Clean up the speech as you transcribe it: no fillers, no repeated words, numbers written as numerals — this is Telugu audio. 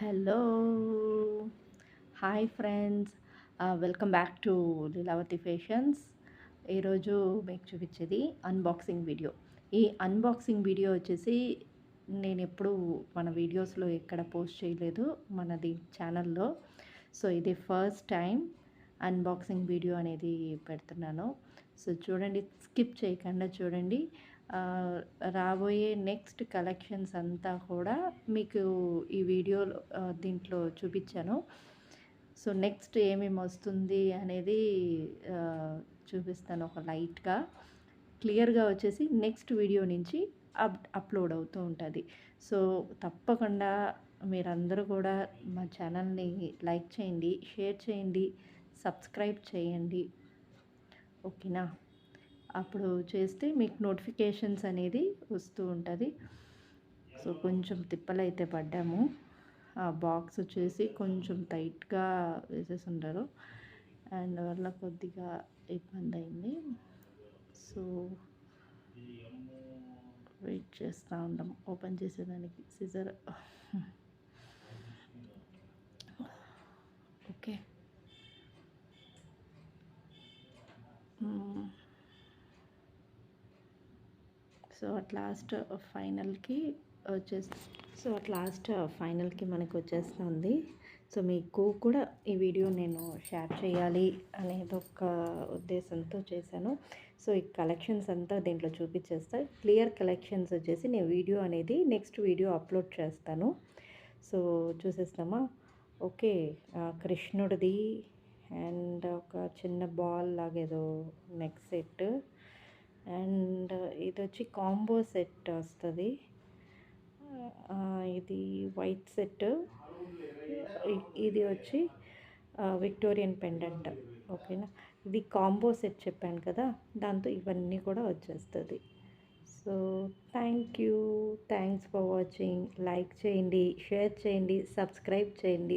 Hello hi friends, welcome back to Leelavathi fashions. ఈరోజు మీకు చూపించేది అన్బాక్సింగ్ వీడియో. ఈ అన్బాక్సింగ్ వీడియో వచ్చేసి నేను ఎప్పుడు మన వీడియోస్లో ఎక్కడ పోస్ట్ చేయలేదు మనది ఛానల్లో. సో ఇది ఫస్ట్ టైం అన్బాక్సింగ్ వీడియో అనేది పెడుతున్నాను. సో చూడండి, స్కిప్ చేయకుండా చూడండి. ఆ, రాబోయే నెక్స్ట్ కలెక్షన్స్ అంతా కూడా మీకు ఈ వీడియోలో దీంట్లో చూపించాను. సో నెక్స్ట్ ఏమేమి వస్తుంది అనేది ఆ, చూపిస్తాను. ఒక లైట్గా క్లియర్గా వచ్చేసి నెక్స్ట్ వీడియో నుంచి అప్లోడ్ అవుతూ ఉంటుంది. సో తప్పకుండా మీరందరూ కూడా మా ఛానల్ని లైక్ చేయండి, షేర్ చేయండి, సబ్స్క్రైబ్ చేయండి. ఓకేనా? అప్పుడు చేస్తే మీకు నోటిఫికేషన్స్ అనేది వస్తూ ఉంటుంది. సో కొంచెం తిప్పలైతే పడ్డాము. ఆ బాక్స్ వచ్చేసి కొంచెం టైట్గా వేసేసి ఉంటారు, అండ్ వల్ల కొద్దిగా ఇబ్బంది అయింది. సో వెయిట్ చేస్తూ ఉంటాం ఓపెన్ చేసేదానికి scissor. Okay. So at last ఫైనల్కి వచ్చేసి ఫైనల్కి మనకు వచ్చేస్తుంది. సో మీకు కూడా ఈ వీడియో నేను షేర్ చేయాలి అనేది ఒక ఉద్దేశంతో చేశాను. సో ఈ కలెక్షన్స్ అంతా దీంట్లో చూపించేస్తా. క్లియర్ కలెక్షన్స్ వచ్చేసి నేను వీడియో అనేది నెక్స్ట్ వీడియో అప్లోడ్ చేస్తాను. సో చూసేస్తామా? ఓకే. కృష్ణుడిది అండ్ ఒక చిన్న బాల్ లాగేదో నెక్ సెట్, అండ్ ఇది వచ్చి కాంబో సెట్ వస్తుంది. ఇది వైట్ సెట్, ఇది వచ్చి విక్టోరియన్ పెండెంట్. ఓకేనా? ఇది కాంబో సెట్ చెప్పాను కదా, దాంతో ఇవన్నీ కూడా వచ్చేస్తుంది. So thanks for watching. Like చేయండి, షేర్ చేయండి, సబ్స్క్రైబ్ చేయండి.